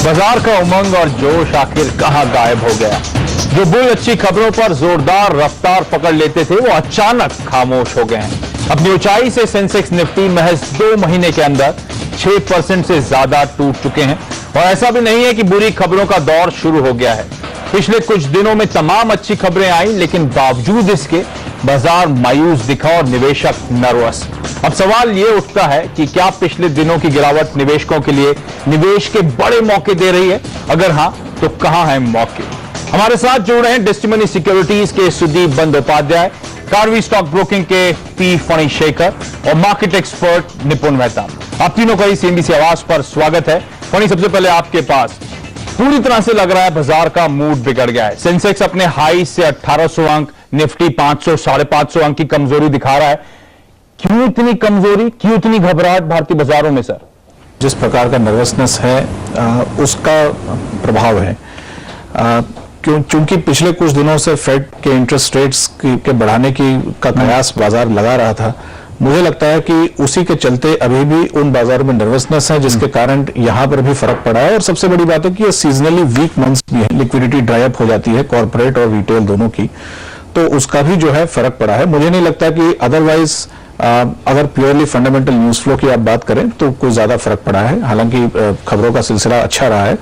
बाजार का उमंग और जोश आखिर कहां गायब हो गया। जो बुल अच्छी खबरों पर जोरदार रफ्तार पकड़ लेते थे वो अचानक खामोश हो गए हैं। अपनी ऊंचाई से सेंसेक्स निफ्टी महज 2 महीने के अंदर 6% से ज्यादा टूट चुके हैं। और ऐसा भी नहीं है कि बुरी खबरों का दौर शुरू हो गया है। पिछले कुछ दिनों में तमाम अच्छी खबरें आई, लेकिन बावजूद इसके बाजार मायूस दिखा और निवेशक नर्वस। अब सवाल ये उठता है कि क्या पिछले दिनों की गिरावट निवेशकों के लिए निवेश के बड़े मौके दे रही है? अगर हां, तो कहां हैं मौके? हमारे साथ जुड़ रहे हैं डिस्टिमनी सिक्योरिटीज के सुदीप बंदोपाध्याय, कार्वी स्टॉक ब्रोकिंग के पी फणिशेखर और मार्केट एक्सपर्ट निपुण मेहता। आप तीनों का ही सीएनबीसी आवाज पर स्वागत है। फणी, सबसे पहले आपके पास, पूरी तरह से लग रहा है बाजार का मूड बिगड़ गया है। सेंसेक्स अपने हाई से 1800 अंक, निफ्टी 500 550 अंक की कमजोरी दिखा रहा है। क्यों इतनी कमजोरी, क्यों इतनी घबराहट भारतीय बाजारों में सर? जिस प्रकार का नर्वसनेस है उसका प्रभाव है। क्योंकि पिछले कुछ दिनों से फेड के इंटरेस्ट रेट्स के बढ़ाने का कयास बाजार लगा रहा था। मुझे लगता है कि उसी के चलते अभी भी उन बाजारों में नर्वसनेस है, जिसके कारण यहां पर भी फर्क पड़ा है। और सबसे बड़ी बात है कि ये सीजनली वीक मंथ्स भी है, लिक्विडिटी ड्राई अप हो जाती है कॉर्पोरेट और रिटेल दोनों की, तो उसका भी जो है फर्क पड़ा है। मुझे नहीं लगता कि अदरवाइज अगर प्योरली फंडामेंटल न्यूज फ्लो की आप बात करें तो कोई ज्यादा फर्क पड़ा है। हालांकि खबरों का सिलसिला अच्छा रहा है।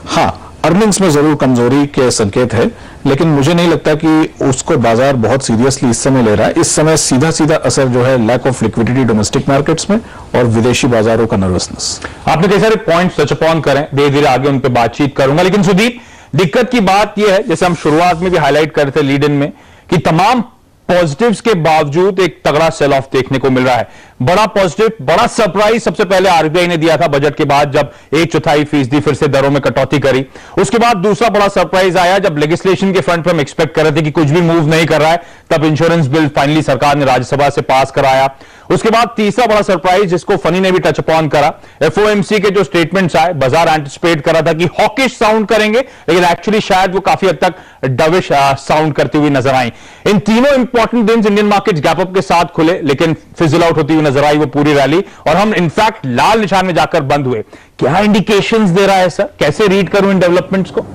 हाँ, अर्निंग्स में जरूर कमजोरी के संकेत है, लेकिन मुझे नहीं लगता कि उसको बाजार बहुत सीरियसली इस समय ले रहा है। इस समय सीधा सीधा असर जो है lack of liquidity domestic markets में और विदेशी बाजारों का नर्वसनेस। आपने कई सारे पॉइंट्स टच अपॉन करें, धीरे धीरे आगे उन पर बातचीत करूंगा। लेकिन सुदीप, दिक्कत की बात यह है, जैसे हम शुरुआत में भी हाईलाइट कर रहे थे लीड इन में, कि तमाम पॉजिटिव्स के बावजूद एक तगड़ा सेल ऑफ देखने को मिल रहा है। बड़ा पॉजिटिव, बड़ा सरप्राइज सबसे पहले आरबीआई ने दिया था बजट के बाद, जब 1/4% फिर से दरों में कटौती करी। उसके बाद दूसरा बड़ा सरप्राइज आया जब लेजिस्लेशन के फ्रंट पर हम एक्सपेक्ट कर रहे थे कि कुछ भी मूव नहीं कर रहा है, तब इंश्योरेंस बिल फाइनली सरकार ने राज्यसभा से पास कराया। उसके बाद तीसरा बड़ा सरप्राइज, जिसको फनी ने भी टच अपॉन करा, एफओएमसी के जो स्टेटमेंट्स आए, बाजार एंटिसिपेट कर रहा था कि हॉकिश साउंड करेंगे, लेकिन एक्चुअली शायद वो काफी हद तक डविश साउंड करती हुई नजर आई। इन तीनों इंपॉर्टेंट दिन इंडियन मार्केट्स गैप अप के साथ खुले, लेकिन फिजल आउट होती हुई नजर आई वो पूरी रैली, और हम इनफैक्ट लाल निशान में जाकर बंद हुए। क्या इंडिकेशंस दे रहा है सर? कैसे रीड करूं इन डेवलपमेंट्स को?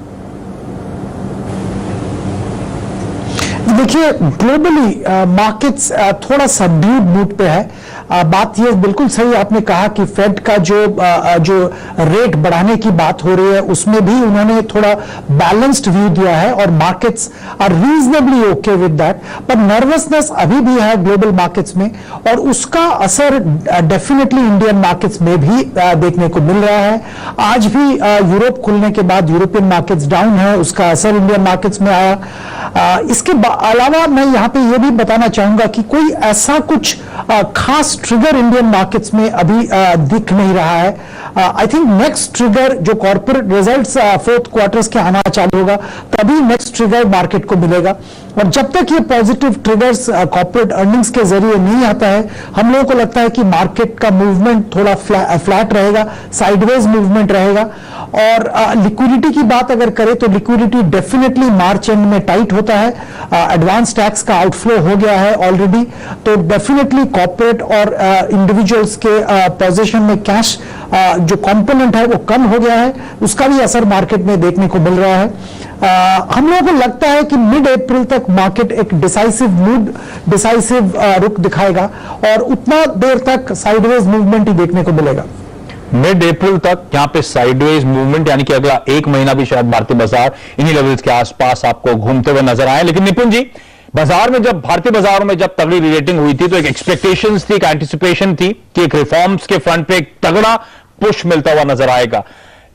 देखिए, ग्लोबली मार्केट्स थोड़ा सबड्यूड मूड पे है। बात यह बिल्कुल सही आपने कहा कि फेड का जो रेट बढ़ाने की बात हो रही है, उसमें भी उन्होंने थोड़ा बैलेंस्ड व्यू दिया है और markets are reasonably okay with that. पर नर्वसनेस अभी भी है ग्लोबल मार्केट्स में, और उसका असर डेफिनेटली इंडियन मार्केट्स में भी देखने को मिल रहा है। आज भी यूरोप खुलने के बाद यूरोपियन मार्केट्स डाउन है, उसका असर इंडियन मार्केट्स में आया। इसके अलावा मैं यहां पे ये भी बताना चाहूंगा कि कोई ऐसा कुछ खास ट्रिगर इंडियन मार्केट्स में अभी दिख नहीं रहा है। आई थिंक नेक्स्ट ट्रिगर जो कॉर्पोरेट रिजल्ट्स 4th क्वार्टर्स के आना चालू होगा, तभी नेक्स्ट ट्रिगर मार्केट को मिलेगा। और जब तक ये पॉजिटिव ट्रिगर्स कॉर्पोरेट अर्निंग्स के जरिए नहीं आता है, हम लोगों को लगता है कि मार्केट का मूवमेंट थोड़ा फ्लैट रहेगा, साइडवेज मूवमेंट रहेगा। और लिक्विडिटी की बात अगर करें तो लिक्विडिटी डेफिनेटली मार्च एंड में टाइट होता है। एडवांस टैक्स का आउटफ्लो हो गया है ऑलरेडी, तो डेफिनेटली कॉर्पोरेट और इंडिविजुअल्स के पोजीशन में कैश जो कंपोनेंट है वो कम हो गया है, उसका भी असर मार्केट में देखने को मिल रहा है। हम लोगों को लगता है कि मिड अप्रैल तक मार्केट एक डिसाइसिव रुख दिखाएगा और उतना देर तक साइडवेज मूवमेंट ही देखने को मिलेगा। मिड अप्रैल तक यहाँ पे साइडवेज मूवमेंट, यानी कि अगला 1 महीना भी शायद भारतीय बाजार इन्हीं लेवल्स के आसपास आपको घूमते हुए नजर आए। लेकिन निपुण जी, बाजार में जब भारतीय बाजारों में जब तगड़ी रीरेटिंग हुई थी तो एक एक्सपेक्टेशंस थी, एक एंटिसिपेशन थी कि एक रिफॉर्म्स के फ्रंट पे एक तगड़ा पुश मिलता हुआ नजर आएगा।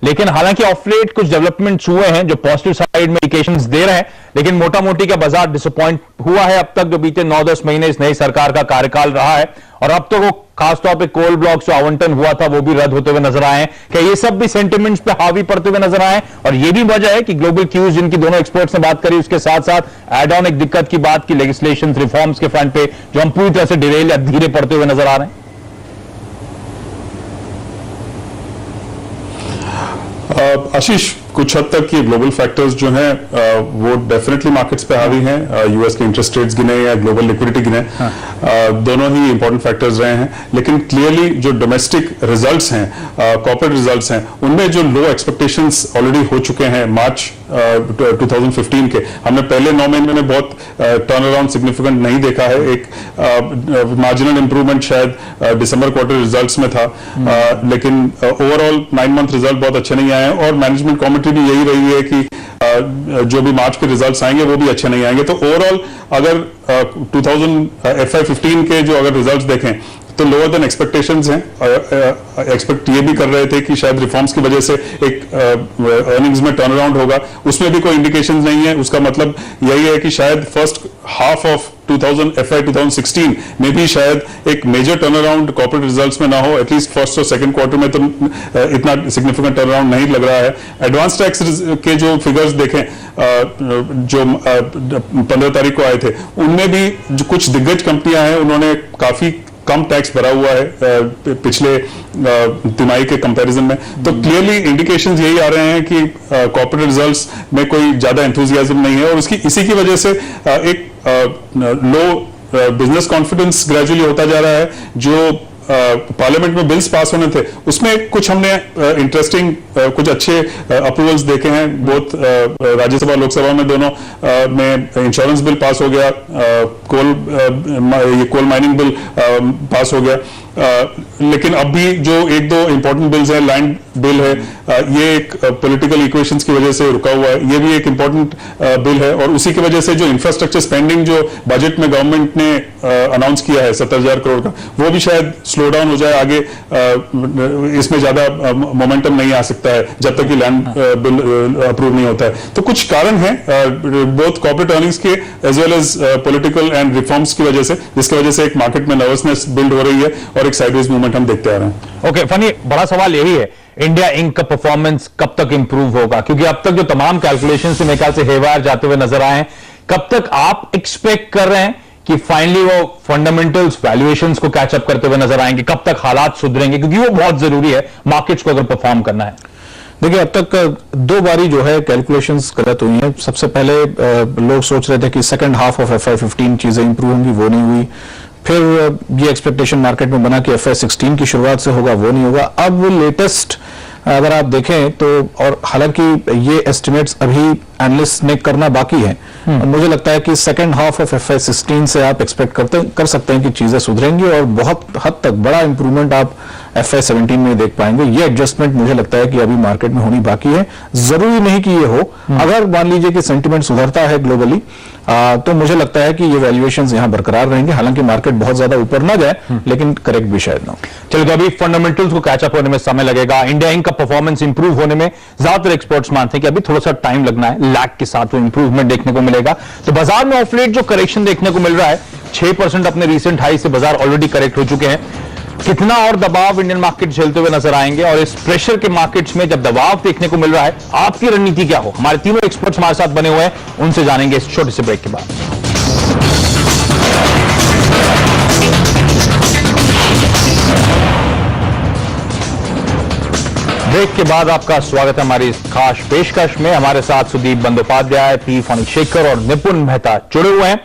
लेकिन हालांकि ऑफ लेट कुछ डेवलपमेंट्स हुए हैं जो पॉजिटिव साइड में इंडिकेशंस दे रहे हैं, लेकिन मोटा मोटी का बाजार डिसअपॉइंट हुआ है अब तक, जो बीते 9-10 महीने इस नई सरकार का कार्यकाल रहा है। और अब तो वो खासतौर पे कोल ब्लॉक्स जो आवंटन हुआ था वो भी रद्द होते हुए नजर आए हैं। क्या ये सब भी सेंटिमेंट्स पे हावी पड़ते हुए नजर आए? और ये भी वजह है कि ग्लोबल क्यूज जिनकी दोनों एक्सपर्ट्स ने बात करी, उसके साथ साथ एड ऑन एक दिक्कत की बात की लेजिस्लेशन रिफॉर्म्स के फ्रंट पे, जो हम पूरी तरह से डिरेल या धीरे पड़ते हुए नजर आ रहे हैं। आशीष, कुछ हद तक ये ग्लोबल फैक्टर्स जो हैं वो डेफिनेटली मार्केट्स पे हावी हैं। यूएस के इंटरेस्ट रेट्स गिने या ग्लोबल लिक्विडिटी गिने, दोनों ही इंपॉर्टेंट फैक्टर्स रहे हैं, लेकिन क्लियरली जो डोमेस्टिक रिजल्ट्स हैं, कॉर्पोरेट रिजल्ट्स हैं, उनमें जो लो एक्सपेक्टेशंस ऑलरेडी हो चुके हैं मार्च 2015 के, हमने पहले 9 महीने में बहुत टर्न अराउंड सिग्निफिकेंट नहीं देखा है। एक मार्जिनल इंप्रूवमेंट शायद दिसंबर क्वार्टर रिजल्ट्स में था, लेकिन ओवरऑल 9 मंथ रिजल्ट बहुत अच्छे नहीं आए हैं, और मैनेजमेंट कमेटी भी यही रही है कि जो भी मार्च के रिजल्ट्स आएंगे वो भी अच्छे नहीं आएंगे। तो ओवरऑल अगर FY15 के जो अगर रिजल्ट्स देखें तो लोअर देन एक्सपेक्टेशंस हैं। एक्सपेक्ट ये भी कर रहे थे कि शायद रिफॉर्म्स की वजह से एक अर्निंग्स में टर्न अराउंड होगा, उसमें भी कोई इंडिकेशंस नहीं है। उसका मतलब यही है कि शायद फर्स्ट हाफ ऑफ FY 2016 में भी शायद एक major turn around corporate results में ना हो, एटलीस्ट फर्स्ट और सेकंड क्वार्टर में तो इतना सिग्निफिकेंट टर्न अराउंड नहीं लग रहा है। एडवांस टैक्स के जो फिगर्स देखें जो 15 तारीख को आए थे, उनमें भी जो कुछ दिग्गज कंपनियां हैं उन्होंने काफी कम टैक्स भरा हुआ है पिछले तिमाही के कंपैरिजन में। तो क्लियरली इंडिकेशंस यही आ रहे हैं कि कॉर्पोरेट रिजल्ट्स में कोई ज्यादा एंथुजियाज्म नहीं है, और इसी की वजह से एक लो बिजनेस कॉन्फिडेंस ग्रेजुअली होता जा रहा है। जो पार्लियामेंट में बिल्स पास होने थे उसमें कुछ हमने इंटरेस्टिंग कुछ अच्छे अप्रूवल्स देखे हैं, बहुत राज्यसभा लोकसभा में दोनों में इंश्योरेंस बिल पास हो गया, कोल माइनिंग बिल पास हो गया, लेकिन अब भी जो एक दो इंपॉर्टेंट बिल्स हैं, लैंड बिल है, ये एक पॉलिटिकल इक्वेशंस की वजह से रुका हुआ है, ये भी एक इंपॉर्टेंट बिल है। और उसी की वजह से जो इंफ्रास्ट्रक्चर स्पेंडिंग जो बजट में गवर्नमेंट ने अनाउंस किया है 70,000 करोड़ का, वो भी शायद स्लो डाउन हो जाए आगे, इसमें ज्यादा मोमेंटम नहीं आ सकता है जब तक कि लैंड बिल अप्रूव नहीं होता है। तो कुछ कारण हैं बोथ कॉर्पोरेट अर्निंग्स के as well as political and reforms की वजह से, जिसकी वजह से एक मार्केट में नर्वसनेस बिल्ड हो रही है और एक साइडवेज मूवमेंट हम देखते आ रहे हैं। ओके फनी, बड़ा सवाल यही है इंडिया इंक का परफॉर्मेंस कब तक इंप्रूव होगा, क्योंकि अब तक जो तमाम कैलकुलेशन से मेरे ख्याल से हेवायर जाते हुए नजर आए हैं, कब तक आप एक्सपेक्ट कर रहे हैं कि फाइनली वो फंडामेंटल्स वैल्यूएशंस को कैचअप करते हुए नजर आएंगे, कब तक हालात सुधरेंगे, क्योंकि वो बहुत जरूरी है मार्केट्स को अगर परफॉर्म करना है। देखिए, अब तक 2 बारी जो है कैलकुलेशंस गलत हुई हैं। सबसे पहले लोग सोच रहे थे कि सेकंड हाफ ऑफ FY15 चीजें इंप्रूव होंगी, वो नहीं हुई। फिर ये एक्सपेक्टेशन मार्केट में बना कि FY16 की शुरुआत से होगा, वो नहीं होगा। अब लेटेस्ट अगर आप देखें तो, और हालांकि ये एस्टिमेट्स अभी एनालिस्ट ने करना बाकी है, मुझे लगता है कि सेकंड हाफ ऑफ FY16 से आप एक्सपेक्ट कर सकते हैं कि चीजें सुधरेंगी और बहुत हद तक बड़ा इंप्रूवमेंट आप FY17 में देख पाएंगे। ये एडजस्टमेंट मुझे लगता है कि अभी मार्केट में होनी बाकी है। जरूरी नहीं कि ये हो, अगर मान लीजिए कि सेंटिमेंट सुधरता है ग्लोबली, तो मुझे लगता है कि ये वैल्यूएशंस यहां बरकरार रहेंगे, हालांकि मार्केट बहुत ज्यादा ऊपर ना जाए, लेकिन करेक्ट भी शायद ना हो। चलो, तो अभी फंडामेंटल्स को कैचअप होने में समय लगेगा, इंडिया इंक का परफॉर्मेंस इंप्रूव होने में ज्यादातर एक्सपर्ट्स मानते हैं कि अभी थोड़ा सा टाइम लगना है, लैग के साथ वो इंप्रूवमेंट देखने को मिलेगा। तो बाजार में ऑफ लेट जो करेक्शन देखने को मिल रहा है, 6% अपने रीसेंट हाई से बाजार ऑलरेडी करेक्ट हो चुके हैं। कितना और दबाव इंडियन मार्केट झेलते हुए नजर आएंगे, और इस प्रेशर के मार्केट्स में जब दबाव देखने को मिल रहा है, आपकी रणनीति क्या हो? हमारे तीनों एक्सपर्ट्स हमारे साथ बने हुए हैं, उनसे जानेंगे इस छोटे से ब्रेक के बाद। ब्रेक के बाद आपका स्वागत है हमारी इस खास पेशकश में। हमारे साथ सुदीप बंदोपाध्याय, पी फणिशेखर और निपुण मेहता जुड़े हुए हैं।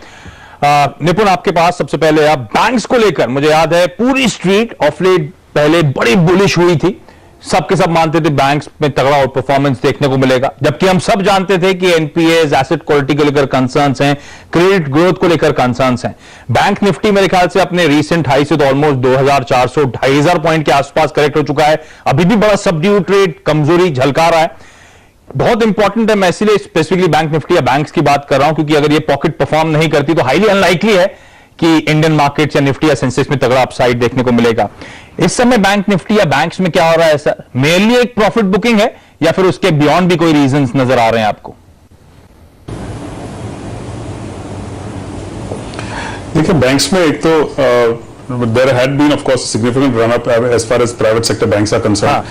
निपुण, आपके पास सबसे पहले आप बैंक्स को लेकर, मुझे याद है पूरी स्ट्रीट ऑफ लेट पहले बड़ी बुलिश हुई थी, सबके सब मानते थे बैंक्स में तगड़ा और परफॉर्मेंस देखने को मिलेगा, जबकि हम सब जानते थे कि एनपीएस, एसेट क्वालिटी को लेकर कंसर्न्स हैं, क्रेडिट ग्रोथ को लेकर कंसर्न्स हैं। बैंक निफ्टी मेरे ख्याल से अपने रीसेंट हाई से तो ऑलमोस्ट 2400 2500 पॉइंट के आसपास करेक्ट हो चुका है, अभी भी बड़ा सबड्यूड ट्रेड, कमजोरी झलका रहा है। बहुत इंपॉर्टेंट है, मैं इसीलिए स्पेसिफिकली बैंक निफ्टी या बैंक्स की बात कर रहा हूं, क्योंकि अगर ये पॉकेट परफॉर्म नहीं करती तो हाईली अनलाइकली है कि इंडियन मार्केट्स या निफ्टी या सेंसेक्स में तगड़ा अपसाइड देखने को मिलेगा। इस समय बैंक निफ्टी या बैंक्स में क्या हो रहा है सर? मेनली एक प्रॉफिट बुकिंग है या फिर उसके बियॉन्ड भी कोई रीजंस नजर आ रहे हैं आपको? देखिए, बैंक्स में एक तो there had been of course a significant run up as far as private sector banks are concerned.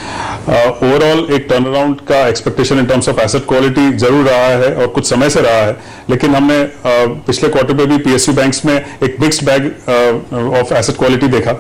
Overall एक टर्न अराउंड का expectation in terms of asset quality जरूर रहा है और कुछ समय से रहा है, लेकिन हमने पिछले क्वार्टर पे भी PSU बैंक्स में एक mixed bag of asset quality देखा।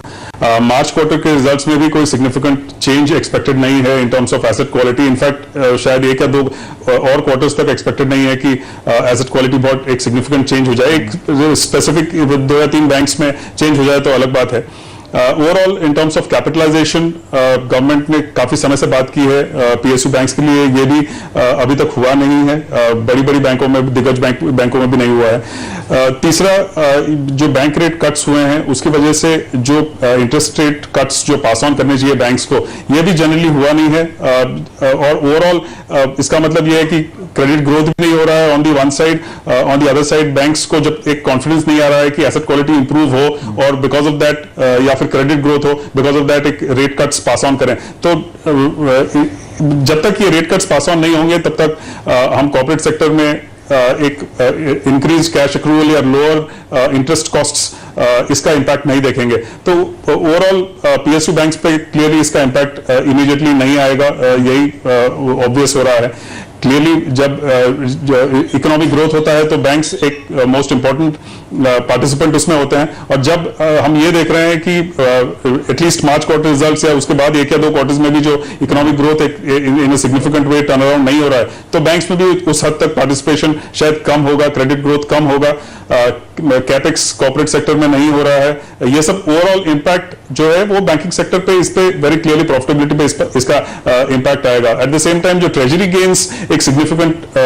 मार्च क्वार्टर के रिजल्ट्स में भी कोई सिग्निफिकेंट चेंज एक्सपेक्टेड नहीं है इन terms of asset quality. In fact शायद एक या दो और क्वार्टर्स तक एक्सपेक्टेड नहीं है कि एसेट क्वालिटी बहुत एक सिग्निफिकेंट चेंज हो जाए। एक स्पेसिफिक 2 या 3 बैंक्स में चेंज हो जाए तो अलग बात है। Overall in terms of capitalization government ने काफी समय से बात की है, पीएसयू बैंक्स के लिए ये भी अभी तक हुआ नहीं है, बड़ी बड़ी बैंकों में, दिग्गज बैंकों में भी नहीं हुआ है। तीसरा, जो बैंक रेट कट्स हुए हैं उसकी वजह से जो इंटरेस्ट रेट कट्स जो पास ऑन करने चाहिए बैंक्स को, ये भी जनरली हुआ नहीं है। और ओवरऑल इसका मतलब ये है कि क्रेडिट ग्रोथ भी नहीं हो रहा है on the one side, on the other side banks को जब एक कॉन्फिडेंस नहीं आ रहा है कि एसेट क्वालिटी इंप्रूव हो और बिकॉज ऑफ दैट या फिर क्रेडिट ग्रोथ हो, बिकॉज ऑफ दैट एक रेट कट्स पास ऑन करें। तो जब तक ये रेट कट्स पास ऑन नहीं होंगे तब तक हम कॉर्पोरेट सेक्टर में एक इंक्रीज कैश एक्रूवल या लोअर इंटरेस्ट कॉस्ट्स इसका इंपैक्ट नहीं देखेंगे। तो ओवरऑल पीएसयू बैंक्स पे क्लियरली इसका इंपैक्ट इमीडिएटली नहीं आएगा, यही ऑब्वियस हो रहा है। क्लियरली जब इकोनॉमिक ग्रोथ होता है तो बैंक्स एक मोस्ट इंपॉर्टेंट पार्टिसिपेंट उसमें होते हैं, और जब हम ये देख रहे हैं कि एटलीस्ट मार्च क्वार्टर रिजल्ट्स या उसके बाद 1 या 2 क्वार्टर्स में भी जो economic growth in significant way turn around नहीं हो रहा है, तो बैंक्स में भी उस हद तक पार्टिसिपेशन शायद कम होगा, क्रेडिट ग्रोथ कम होगा, कैपेक्स कॉर्पोरेट सेक्टर में नहीं हो रहा है। ये सब ओवरऑल इंपैक्ट जो है वो बैंकिंग सेक्टर पे, इस पे वेरी क्लियरली प्रॉफिटेबिलिटी पे इसका इंपैक्ट आएगा। एट द सेम टाइम जो ट्रेजरी गेन्स एक सिग्निफिकेंट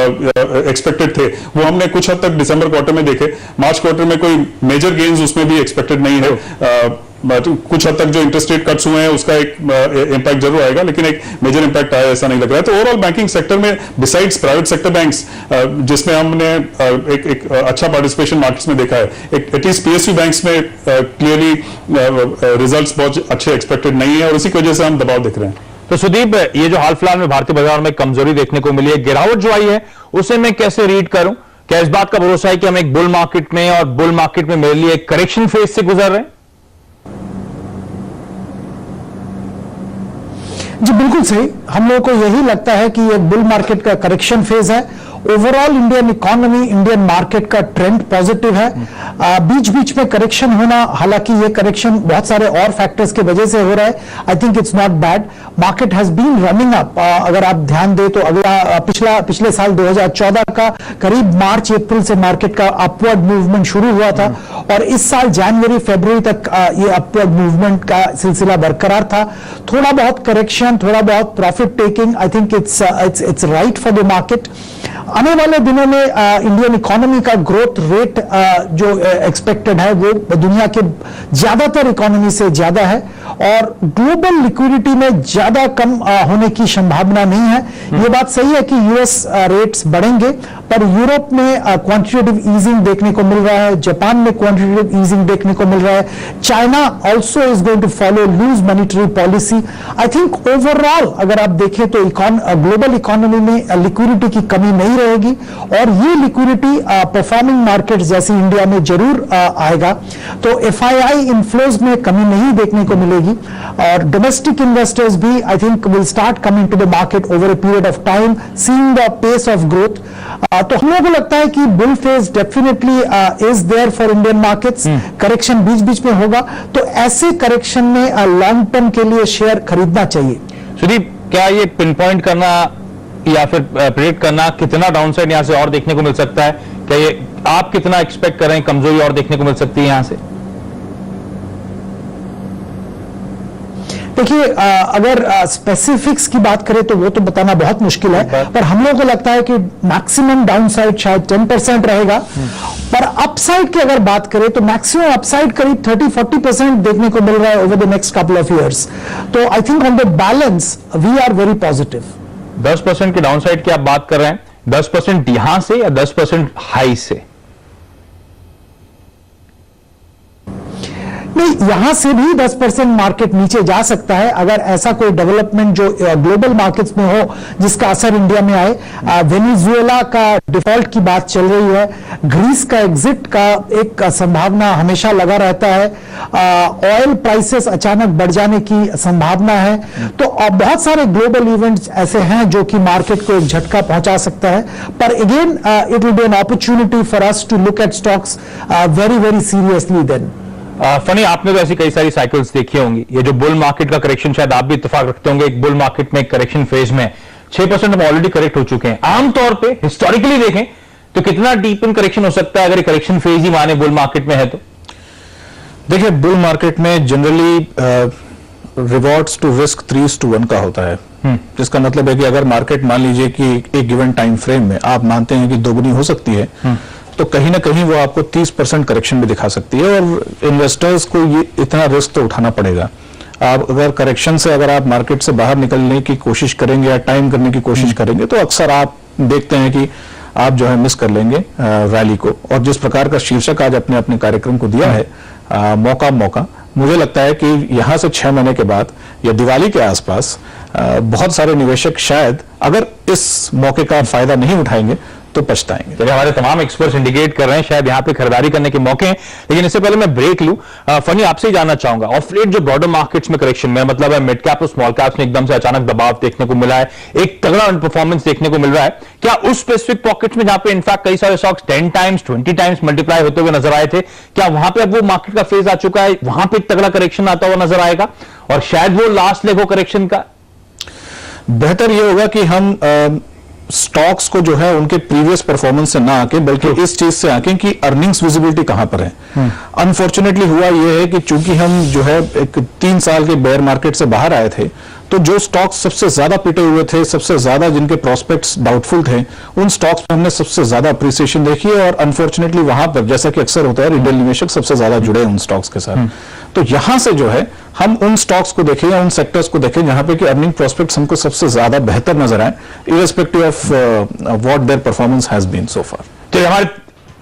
एक्सपेक्टेड थे वो हमने कुछ हद तक दिसंबर क्वार्टर में देखे। मार्च क्वार्टर में कोई मेजर गेन्स उसमें भी एक्सपेक्टेड नहीं है। कुछ हद तक जो इंटरेस्ट रेट कट्स हुए हैं उसका एक इंपैक्ट जरूर आएगा, लेकिन एक मेजर इंपैक्ट आया ऐसा नहीं लग रहा है। तो ओवरऑल बैंकिंग सेक्टर में बिसाइड्स प्राइवेट सेक्टर बैंक्स जिसमें हमने एक अच्छा पार्टिसिपेशन मार्केट्स में देखा है, एटलीस्ट पीएसयू बैंक्स में क्लियरली रिजल्ट्स बहुत अच्छे एक्सपेक्टेड नहीं है और इसी की वजह से हम दबाव देख रहे हैं। तो सुदीप, ये जो हाल फिलहाल में भारतीय बाजार में कमजोरी देखने को मिली है, गिरावट जो आई है, उसे मैं कैसे रीड करूं? क्या इस बात का भरोसा है कि हम एक बुल मार्केट में, और बुल मार्केट में मेरे लिए एक करेक्शन फेज से गुजर रहे हैं? जी बिल्कुल सही, हम लोगों को यही लगता है कि ये बुल मार्केट का करेक्शन फेज है। Overall Indian economy, Indian market का ट्रेंड पॉजिटिव है। बीच बीच में करेक्शन होना, हालांकि ये करेक्शन बहुत सारे और फैक्टर्स की वजह से हो रहा है, I think it's not bad. Market has been running up. अगर आप ध्यान दें तो अगला पिछले साल 2014 का करीब मार्च अप्रैल से मार्केट का अपवर्ड मूवमेंट शुरू हुआ था, और इस साल जनवरी फरवरी तक ये अपवर्ड मूवमेंट का सिलसिला बरकरार था। थोड़ा बहुत करेक्शन, थोड़ा बहुत profit taking, I think it's right for the market. आने वाले दिनों में इंडियन इकोनॉमी का ग्रोथ रेट जो एक्सपेक्टेड है वो दुनिया के ज्यादातर इकोनॉमी से ज्यादा है, और ग्लोबल लिक्विडिटी में ज्यादा कम होने की संभावना नहीं है। ये बात सही है कि यूएस रेट्स बढ़ेंगे, पर यूरोप में क्वांटिटेटिव ईजिंग देखने को मिल रहा है, जापान में क्वांटिटेटिव ईजिंग देखने को मिल रहा है, China also is going to follow loose monetary policy. I think overall अगर आप देखें तो ग्लोबल इकोनॉमी में लिक्विडिटी की कमी नहीं रहेगी, और ये लिक्विडिटी परफॉर्मिंग मार्केट जैसे इंडिया में जरूर आएगा। तो एफआईआई इनफ्लोज में कमी नहीं देखने को मिलेगी, और डोमेस्टिक इन्वेस्टर्स भी I think will start coming to the market over a period of time, seeing the pace of growth. तो हम लोगों को लगता है कि bull phase definitely is there for Indian markets. Correction बीच बीच में होगा, तो ऐसे करेक्शन में लॉन्ग टर्म के लिए शेयर खरीदना चाहिए। सुदीप, क्या ये पिन पॉइंट करना या फिर प्रेडिक्ट करना कितना डाउनसाइड यहां से और देखने को मिल सकता है? क्या ये आप कितना एक्सपेक्ट कर रहे हैं कमजोरी और देखने को मिल सकती है यहां से? देखिए, अगर स्पेसिफिक्स की बात करें तो वो तो बताना बहुत मुश्किल है, पर हम लोगों को लगता है कि मैक्सिमम डाउनसाइड शायद 10% रहेगा, पर अपसाइड की अगर बात करें तो मैक्सिमम अपसाइड करीब 30-40% देखने को मिल रहा है over the next couple of years. तो I think on the balance we are very positive. 10% के डाउनसाइड की आप बात कर रहे हैं, 10% यहां से या 10% हाई से? नहीं, यहां से भी 10% मार्केट नीचे जा सकता है अगर ऐसा कोई डेवलपमेंट जो ग्लोबल मार्केट्स में हो जिसका असर इंडिया में आए। वेनेजुएला का डिफॉल्ट की बात चल रही है, ग्रीस का एग्जिट का एक संभावना हमेशा लगा रहता है, ऑयल प्राइसेस अचानक बढ़ जाने की संभावना है। तो बहुत सारे ग्लोबल इवेंट्स ऐसे हैं जो कि मार्केट को एक झटका पहुंचा सकता है, पर again it will be an opportunity for us to look at stocks very very seriously then. Funny, आपने तो ऐसी कई सारी साइकिल्स देखी होंगी। ये जो बुल मार्केट का करेक्शन, शायद आप भी इत्तेफाक रखते होंगे, एक बुल मार्केट में करेक्शन फेज में 6% हम ऑलरेडी करेक्ट हो चुके हैं। आमतौर पे हिस्टोरिकली देखें तो कितना डीप इन करेक्शन हो सकता है अगर करेक्शन फेज ही माने बुल मार्केट में है तो? देखिए, बुल मार्केट में जनरली रिवॉर्ड्स टू रिस्क 3:1 का होता है, जिसका मतलब है कि अगर मार्केट मान लीजिए कि एक गिवन टाइम फ्रेम में आप मानते हैं कि दोगुनी हो सकती है, तो कहीं ना कहीं वो आपको 30% करेक्शन भी दिखा सकती है, और इन्वेस्टर्स को ये इतना रिस्क तो उठाना पड़ेगा। आप अगर करेक्शन से अगर आप मार्केट से बाहर निकलने की कोशिश करेंगे या टाइम करने की कोशिश करेंगे, तो अक्सर आप देखते हैं कि आप जो है मिस कर लेंगे रैली को। और जिस प्रकार का शीर्षक आज अपने अपने कार्यक्रम को दिया है, मौका मौका, मुझे लगता है कि यहां से 6 महीने के बाद या दिवाली के आसपास बहुत सारे निवेशक शायद अगर इस मौके का फायदा नहीं उठाएंगे तो पछताएंगे। चलिए, हमारे तमाम एक्सपर्ट्स इंडिकेट कर रहे हैं शायद यहाँ पे खरीदारी करने के मौके हैं, लेकिन इससे पहले मैं ब्रेक लूं। फनी, आपसे ही जानना चाहूंगा, ऑफ लेट जो ब्रॉडर मार्केट्स में करेक्शन में, मतलब है मिड कैप और स्मॉल कैप्स में एकदम से अचानक दबाव देखने को मिला है, एक तगड़ा परफॉर्मेंस देखने को मिल रहा है, क्या उस स्पेसिफिक पॉकेट्स में जहां पे इनफैक्ट कई सारे स्टॉक्स 10 टाइम्स 20 टाइम्स मल्टीप्लाई होते हुए नजर आए थे, क्या वहां पे अब वो मार्केट का फेज आ चुका है, वहां पे तगड़ा करेक्शन आता हुआ नजर आएगा और शायद वो लास्ट लेग हो करेक्शन का? बेहतर ये होगा कि हम स्टॉक्स को जो है उनके प्रीवियस परफॉर्मेंस से ना आके बल्कि इस चीज से आके कि अर्निंग्स विजिबिलिटी कहां पर है। अनफॉर्चुनेटली हुआ यह है कि चूंकि हम जो है एक 3 साल के बेयर मार्केट से बाहर आए थे, तो जो स्टॉक्स सबसे ज्यादा पिटे हुए थे, सबसे ज्यादा जिनके प्रोस्पेक्ट्स डाउटफुल थे, उन स्टॉक्स में हमने सबसे ज्यादा अप्रिसिएशन देखी है। और अनफॉर्चुनेटली वहां पर, जैसा कि अक्सर होता है, रिटेल निवेशक सबसे ज्यादा जुड़े हैं उन स्टॉक्स के साथ। तो यहां से जो है हम उन स्टॉक्स को देखें या उन सेक्टर्स को देखें जहां पे कि अर्निंग प्रोस्पेक्ट्स हमको सबसे ज्यादा बेहतर नजर आए, irrespective of what their performance has been so far. तो हमारे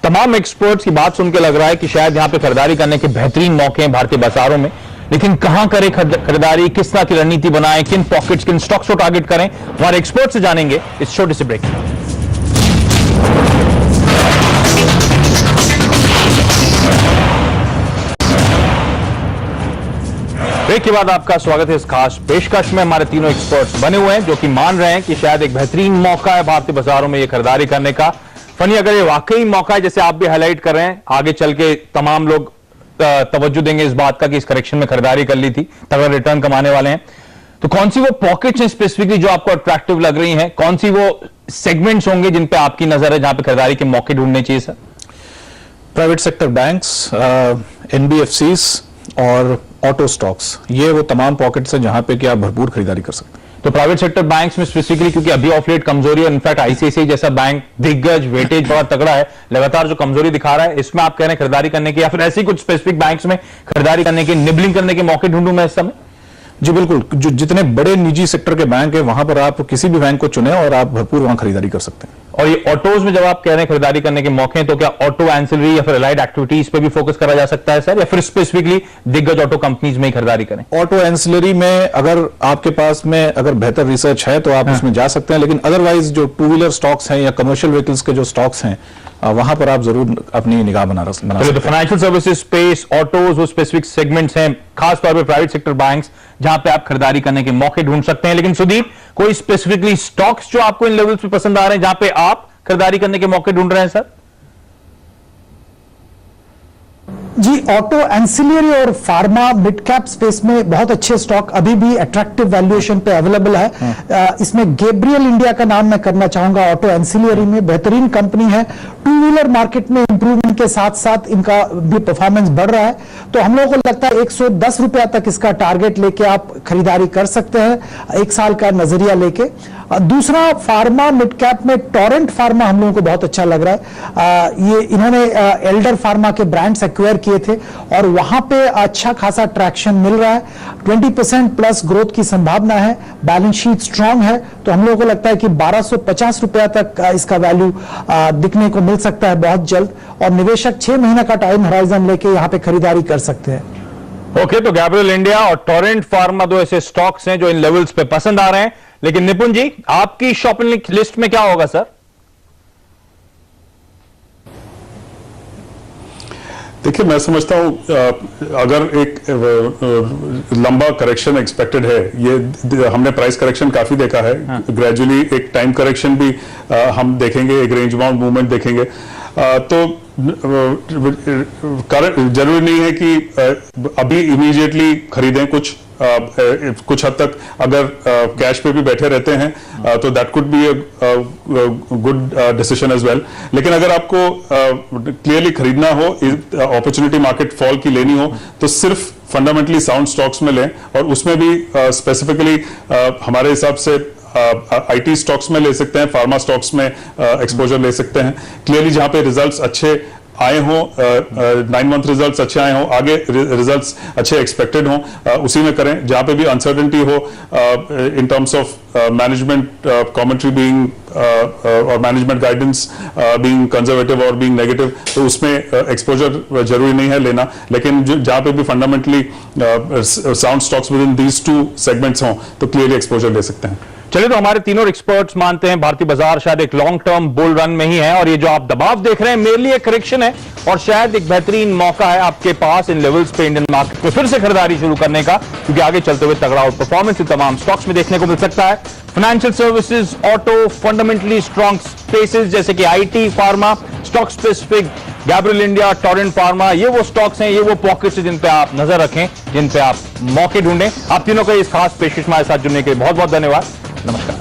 तमाम एक्सपर्ट्स की बात सुन के लग रहा है कि शायद यहां पे खरीदारी करने के बेहतरीन मौके हैं भारतीय बाजारों में, लेकिन कहां करें खरीदारी, किस तरह की रणनीति बनाएं, किन पॉकेट्स, किन स्टॉक्स को टारगेट करें, हमारे एक्सपर्ट से जानेंगे इस छोटे से ब्रेक। ब्रेक के बाद आपका स्वागत है इस खास पेशकश में। हमारे तीनों एक्सपर्ट्स बने हुए हैं जो कि मान रहे हैं कि शायद एक बेहतरीन मौका है भारतीय बाजारों में ये खरीदारी करने का। फनी, अगर ये वाकई मौका है जैसे आप भी हाईलाइट कर रहे हैं, आगे चल के तमाम लोग तवज्जो देंगे इस बात का कि इस करेक्शन में खरीदारी कर ली थी, तगड़ा रिटर्न कमाने वाले हैं, तो कौन सी वो पॉकेट्स हैं स्पेसिफिकली जो आपको अट्रैक्टिव लग रही हैं, कौन सी वो सेगमेंट्स होंगे जिन पे आपकी नजर है जहां पे खरीदारी के मौके ढूंढने चाहिए sir? Private sector banks, NBFCs और ऑटो स्टॉक्स, ये वो तमाम पॉकेट्स हैं जहां पे कि आप भरपूर खरीदारी कर सकते हैं। तो प्राइवेट सेक्टर बैंक्स में स्पेसिफिकली, क्योंकि अभी ऑफ लेट कमजोरी है, इनफैक्ट आईसीआईसीआई जैसा बैंक दिग्गज वेटेज बड़ा तगड़ा है, लगातार जो कमजोरी दिखा रहा है, इसमें आप कह रहे हैं खरीदारी करने की, या फिर ऐसी कुछ स्पेसिफिक बैंक्स में खरीदारी करने की, निबलिंग करने के मौके ढूंढूं मैं इस समय? जी बिल्कुल, जो जितने बड़े निजी सेक्टर के बैंक है वहां पर आप किसी भी बैंक को चुने और आप भरपूर वहां खरीदारी कर सकते हैं। और ये ऑटोज में जब आप कह रहे हैं खरीदारी करने के मौके हैं, तो क्या ऑटो एंसिलरी या फिर अलाइड एक्टिविटीज पे भी फोकस करा जा सकता है सर, या फिर स्पेसिफिकली दिग्गज ऑटो कंपनीज में ही खरीदारी करें? ऑटो एंसिलरी में अगर आपके पास में अगर बेहतर रिसर्च है तो आप उसमें जा सकते हैं, लेकिन अदरवाइज जो 2 व्हीलर स्टॉक्स हैं या कमर्शियल व्हीकल्स के जो स्टॉक्स हैं वहां पर आप जरूर अपनी निगाह बना सकते हैं। फाइनेंशियल सर्विसेज स्पेस, ऑटोज, वो स्पेसिफिक सेगमेंट्स हैं, खासतौर पर प्राइवेट सेक्टर बैंक्स, जहां पे आप खरीदारी करने के मौके ढूंढ सकते हैं। लेकिन सुदीप, कोई स्पेसिफिकली स्टॉक्स जो आपको इन लेवल्स पे पसंद आ रहे हैं जहां पे आप खरीदारी करने के मौके ढूंढ रहे हैं सर? जी, ऑटो, एंसिलियरी और फार्मा मिड कैप स्पेस में बहुत अच्छे स्टॉक अभी भी अट्रैक्टिव वैल्यूएशन पे अवेलेबल है। इसमें गैब्रियल इंडिया का नाम मैं करना चाहूंगा। ऑटो एंसिलियरी में बेहतरीन कंपनी है, 2 व्हीलर मार्केट में इंप्रूवमेंट के साथ साथ इनका भी परफॉर्मेंस बढ़ रहा है, तो हम लोगों को लगता है 110 रुपया तक इसका टारगेट लेके आप खरीदारी कर सकते हैं, 1 साल का नजरिया लेके। दूसरा, फार्मा मिड कैप में टोरेंट फार्मा हम लोगों को बहुत अच्छा लग रहा है। ये इन्होंने एल्डर फार्मा के ब्रांड्स एक्वायर किए थे और वहां पे अच्छा खासा ट्रैक्शन मिल रहा है, 20% प्लस ग्रोथ की संभावना है, बैलेंस शीट स्ट्रांग है, तो हम लोगों को लगता है कि 1250 रुपया तक इसका वैल्यू दिखने को मिल सकता है बहुत जल्द, और निवेशक 6 महीने का टाइम होराइजन लेके यहां पे खरीदारी कर सकते हैं। ओके, तो गैब्रियल इंडिया और टोरेंट फार्मा 2 ऐसे स्टॉक्स हैं जो इन लेवल्स पे पसंद आ रहे हैं। लेकिन निपुण जी, आपकी शॉपिंग लिस्ट में क्या होगा सर? देखिए, मैं समझता हूं अगर एक लंबा करेक्शन एक्सपेक्टेड है, ये हमने प्राइस करेक्शन काफी देखा है, ग्रेजुअली एक टाइम करेक्शन भी हम देखेंगे, एक रेंज बाउंड मूवमेंट देखेंगे, तो जरूरी नहीं है कि अभी इमीडिएटली खरीदें कुछ हद तक अगर कैश पे भी बैठे रहते हैं तो that could be a good decision as well. लेकिन अगर आपको क्लियरली खरीदना हो, अपॉर्चुनिटी मार्केट फॉल की लेनी हो, तो सिर्फ फंडामेंटली साउंड स्टॉक्स में लें, और उसमें भी स्पेसिफिकली हमारे हिसाब से आईटी स्टॉक्स में ले सकते हैं, फार्मा स्टॉक्स में एक्सपोजर ले सकते हैं। क्लियरली जहां पे रिजल्ट्स अच्छे आए हों, 9 मंथ रिजल्ट्स अच्छे आए हों, आगे रिजल्ट्स अच्छे एक्सपेक्टेड हों, उसी में करें। जहां पे भी अनसर्टेनिटी हो इन terms of management commentary being और मैनेजमेंट गाइडेंस बीइंग कंजर्वेटिव और बीइंग नेगेटिव, तो उसमें एक्सपोजर जरूरी नहीं है लेना। लेकिन जहां पे भी fundamentally sound stocks with in these 2 segments हों तो क्लियरली एक्सपोजर ले सकते हैं। चलिए, तो हमारे तीनों एक्सपर्ट्स मानते हैं भारतीय बाजार शायद एक लॉन्ग टर्म बुल रन में ही है, और ये जो आप दबाव देख रहे हैं मेरे लिए एक करेक्शन है, और शायद एक बेहतरीन मौका है आपके पास इन लेवल्स पे इंडियन मार्केट में फिर से खरीदारी शुरू करने का, क्योंकि आगे चलते हुए तगड़ा आउट परफॉर्मेंस इन तमाम स्टॉक्स में देखने को मिल सकता है। Financial services, auto, fundamentally strong spaces जैसे कि IT, pharma, stock specific, Gabriel India, Torrent pharma, ये वो स्टॉक्स हैं, ये वो पॉकेट्स हैं जिन पे आप नजर रखें, जिन पे आप मौके ढूंढें। आप तीनों को इस खास पेशकश में हमारे साथ जुड़ने के लिए बहुत बहुत धन्यवाद। नमस्कार।